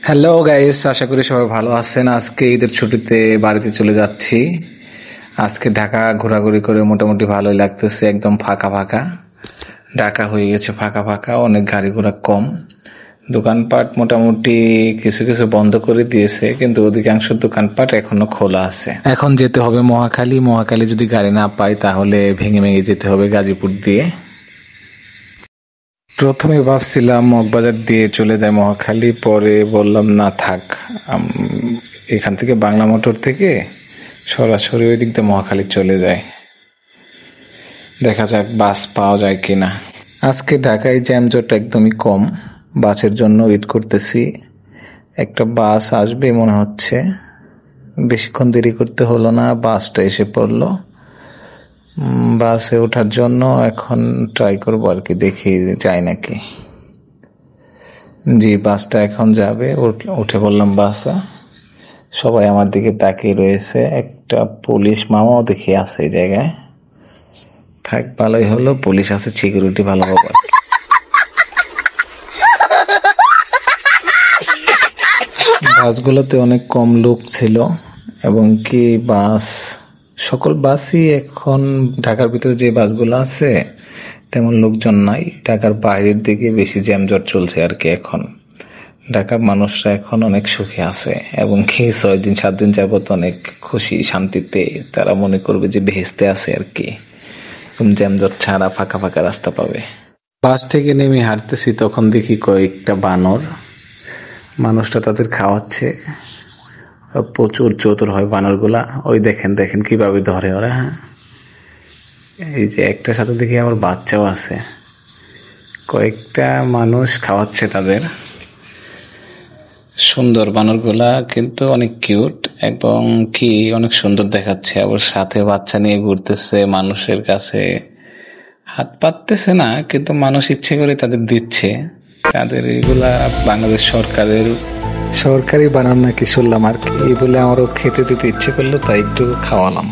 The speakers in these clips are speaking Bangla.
হ্যালো গাইস, আশা করি সবাই ভালো আছেন। আজকে ঈদের ছুটিতে বাড়িতে চলে যাচ্ছি। আজকে ঢাকা ঘোরাঘুরি করে মোটামুটি ভালোই লাগতেছে। একদম ফাঁকা ফাঁকা ঢাকা হয়ে গেছে, ফাঁকা ফাঁকা, অনেক গাড়ি ঘোড়া কম। দোকানপাট মোটামুটি কিছু কিছু বন্ধ করে দিয়েছে, কিন্তু অধিকাংশ দোকানপাট এখনো খোলা আছে। এখন যেতে হবে মহাখালী যদি গাড়ি না পাই তাহলে ভেঙে ভেঙে যেতে হবে গাজীপুর দিয়ে। প্রথমে ভাবছিলাম মগবাজার দিয়ে চলে যায় মহাখালী, পরে বললাম না থাক, এখান থেকে বাংলা মোটর থেকে সরাসরি ওই দিক দিয়ে মহাখালী চলে যায়। দেখা যাক বাস পাওয়া যায় কিনা। আজকে ঢাকায় জ্যামজট একদমই কম, বাসের জন্য ওয়েট করতেছি। একটা বাস আসবে মনে হচ্ছে, বেশিক্ষণ দেরি করতে হলো না, বাসটা এসে পড়লো। বাসে ওঠার জন্য এখন ট্রাই করবো আর কি, দেখি যায় নাকি। জি, বাসটা এখন যাবে, উঠে পড়লাম বাসে। সবাই আমার দিকে তাকিয়ে রয়েছে, একটা পুলিশ মামাও দেখি আছে এই জায়গায়। থাক, ভালোই হলো, পুলিশ আছে, সিকিউরিটি ভালো হবে। বাসগুলোতে অনেক কম লোক ছিল, এবং কি সকল বাসই এখন ঢাকার ভিতরে যে বাসগুলো আছে তেমন লোকজন নাই। ঢাকার বাইরের দিকে বেশি জ্যামজট চলছে আর কি। এখন ঢাকার মানুষরা এখন অনেক সুখে আছে, এবং কি 6 দিন 7 দিন যাবত অনেক খুশি শান্তিতে, তারা মনে করবে যে বেহেশতে আছে আর কি। জ্যামজট ছাড়া ফাঁকা ফাঁকা রাস্তা পাবে। বাস থেকে নেমে হাঁটতেছি, তখন দেখি কয়েকটা বানর, মানুষটা তাদের খাওয়াচ্ছে। প্রচুর চতুর হয় বানরগুলা। ওই দেখেন দেখেন কিভাবে ধরে ওরা। হ্যাঁ, এই যে একটার সাথে দেখি আমার বাচ্চাও আছে। কয়েকটা মানুষ খাওয়াচ্ছে তাদের। সুন্দর বানরগুলা, কিন্তু অনেক কিউট এবং কি অনেক সুন্দর দেখাচ্ছে। আবার সাথে বাচ্চা নিয়ে ঘুরতেছে, মানুষের কাছে হাত পাততেছে না, কিন্তু মানুষ ইচ্ছে করে তাদের দিচ্ছে। তাদের এগুলা বাংলাদেশ সরকারি বানান নাকি শুনলাম আর কি, এই বলে আমারও খেতে দিতে ইচ্ছে করলো, তাই একটু খাওয়ালাম।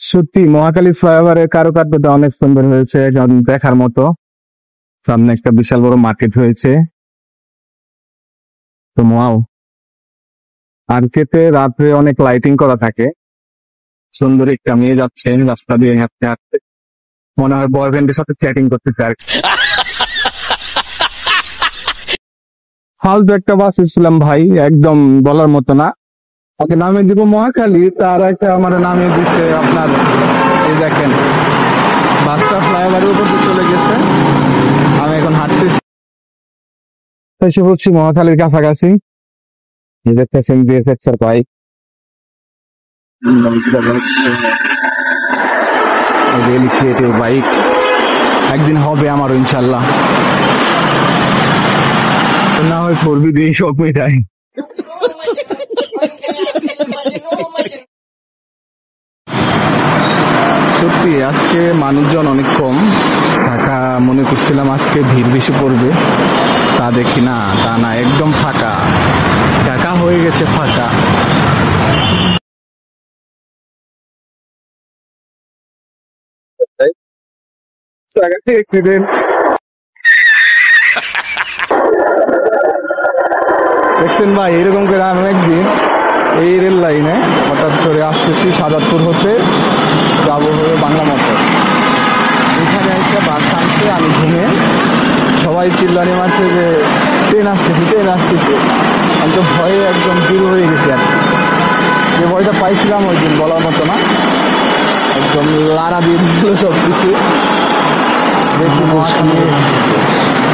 সত্যি মহাখালী ফ্লাইওভারের কারুকার্যটা অনেক সুন্দর হয়েছে, দেখার মতো। সামনে একটা বিশাল বড় মার্কেট হয়েছে। তো মার্কেটে রাত্রে অনেক লাইটিং করা থাকে। সুন্দর একটা মেয়ে যাচ্ছে রাস্তা দিয়ে হাঁটতে হাঁটতে, মনে হয় বয়ফ্রেন্ডের সাথে চ্যাটিং করতেছে আর কি। ফালতু একটা বাস ছিলাম ভাই, একদম বলার মতো না। ওকে নামিয়ে দিব মহাখালী, তার একটা আমার নামিয়ে দিচ্ছে আপনার, এই দেখেন বাসটা ফ্লাইওভারের উপর দিয়ে চলে গেছে। আমি এখন হাঁটতেছি, এসে পড়ছি মহাখালীর কাছাকাছি। দেখতেছেন জিএসএক্স এর বাইক, রিয়েলি ক্রিয়েটিভ বাইক। একদিন হবে আমারও ইনশাল্লাহ, না হয় করবি দিয়ে সব মেটাই। সত্যি আজকে মানুষজন অনেক কম। ঢাকা মনে করছিলাম আজকে ভিড় বেশি পড়বে, তা দেখি না, তা না, একদম ফাঁকা। ঢাকা হয়ে গেছে ফাঁকা। অ্যাক্সিডেন্ট দেখছেন ভাই, এরকম করে আমি একদিন এই রেল লাইনে হঠাৎ করে আসতেছি সাজাদপুর হতে, যাবো হয়ে বাংলা মোটর। এখানে এসে বাস থামছে, আমি ঘুমে, সবাই চিল্লানি মারছে যে ট্রেন আসতেছে। আমি তো ভয়ে একদম জিরো হয়ে গেছি আর কি। যে ভয়টা পাইছিলাম ওই দিন বলার মতো না, একদম লাড়া দিয়ে দিচ্ছিল সব কিছু। দেখি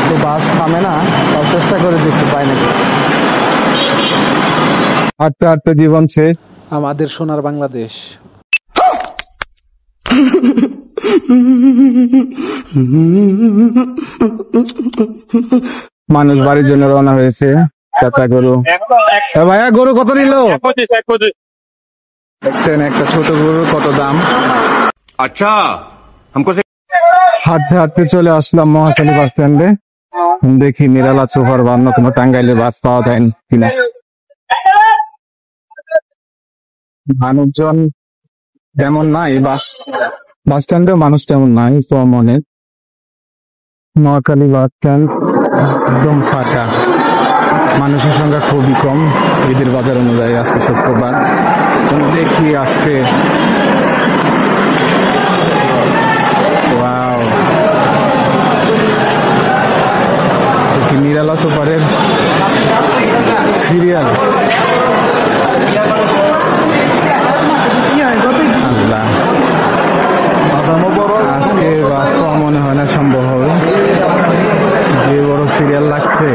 তো বাস থামে না, তাও চেষ্টা করে দেখতে পাই নাকি। হাঁটতে হাঁটতে জীবন শেষ। আমাদের সোনার বাংলাদেশ। মানুষ বাড়ির জন্য রওনা হয়েছে। চাচা গরু, ভাইয়া গরু কত নিল? দেখছেন একটা ছোট গরুর কত দাম। अच्छा हमको হাঁটতে হাঁটতে চলে আসলাম মহাখালী বাস স্ট্যান্ডে। দেখি নিরালা সুপার বা অন্য কোনো টাঙ্গাইলে বাস পাওয়া যায় কিনা। মানুষজন তেমন নাই, বাস স্ট্যান্ডে মানুষ তেমন নাই কম অনেক। মহাখালী বাস স্ট্যান্ড একদম ফাঁকা, মানুষের সংখ্যা খুবই কম। ঈদের বাজার অনুযায়ী আজকে শুক্রবার। দেখি আজকে ওয়াও, দেখি নিরালা সুপারের সিরিয়াল। আল্লাহ, আজকে বাস পাওয়া মনে হয় না সম্ভব হবে, যে বড় সিরিয়াল লাগছে।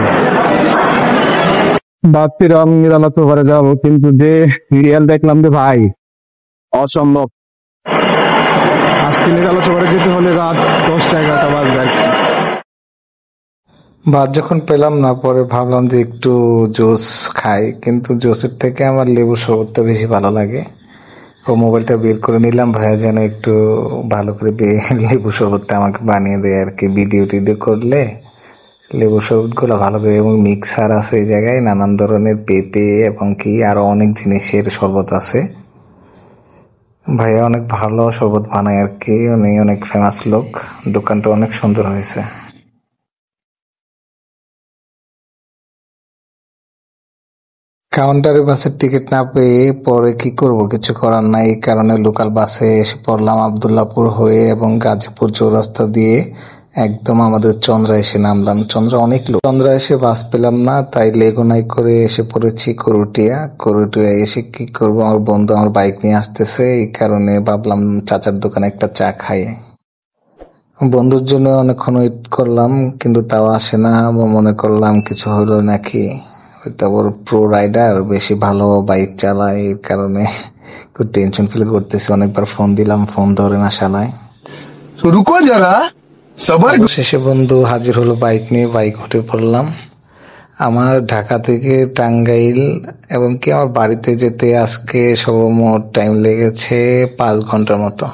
ভাবছিলাম নিরালা সুপারে যাবো, কিন্তু যে সিরিয়াল দেখলাম যে ভাই অসম্ভব। আজকে নিরালা সুপারে যেতে হলে রাত 10টা-11টা বাজবে আর কি। ভাত যখন পেলাম না, পরে ভাবলাম যে একটু জুস খাই, কিন্তু জুসের থেকে আমার লেবু শরবতটা বেশি ভালো লাগে। ও মোবাইলটা বের করে নিলাম, ভাইয়া যেন একটু ভালো করে লেবু শরবতটা আমাকে বানিয়ে দেয় আর কি। ভিডিও টিডিও করলে লেবু শরবত গুলো ভালো করে, এবং মিক্সার আছে এই জায়গায়, নানান ধরনের পেঁপে এবং কি আরো অনেক জিনিসের শরবত আছে। ভাইয়া অনেক ভালো শরবত বানায় আর কি, উনি অনেক ফেমাস লোক। দোকানটা অনেক সুন্দর হয়েছে। কাউন্টারে বাসের টিকিট না পেয়ে পরে কি করব, কিছু করার নাই। এই কারণে লোকাল বাসে এসে পড়লাম আবদুল্লাপুর হয়ে, এবং গাজীপুর চৌরাস্তা দিয়ে একদম আমাদের চন্দ্রা এসে নামলাম। চন্দ্রা অনেক লোক, চন্দ্রা এসে বাস পেলাম না, তাই লেগুনাই করে এসে পড়েছি করুটিয়া এসে কি করব, আমার বন্ধু আমার বাইক নিয়ে আসতেছে, এই কারণে ভাবলাম চাচার দোকানে একটা চা খাই। বন্ধুর জন্য অনেকক্ষণ ওয়েট করলাম, কিন্তু তাও আসে না। মনে করলাম কিছু হলো নাকি, তারপর প্রো রাইডার, বেশি ভালো বাইক চালায়, এর কারণে একটু টেনশন ফিল করতেছি। অনেকবার ফোন দিলাম, ফোন ধরে না শালায়। रुको जरा सबर শেষে বন্ধু হাজির হলো বাইক নিয়ে, বাইক উঠে পড়লাম। আমার ঢাকা থেকে টাঙ্গাইল এবং কি আমার বাড়িতে যেতে আজকে সর্বমোট টাইম লেগেছে 5 ঘন্টার মতো।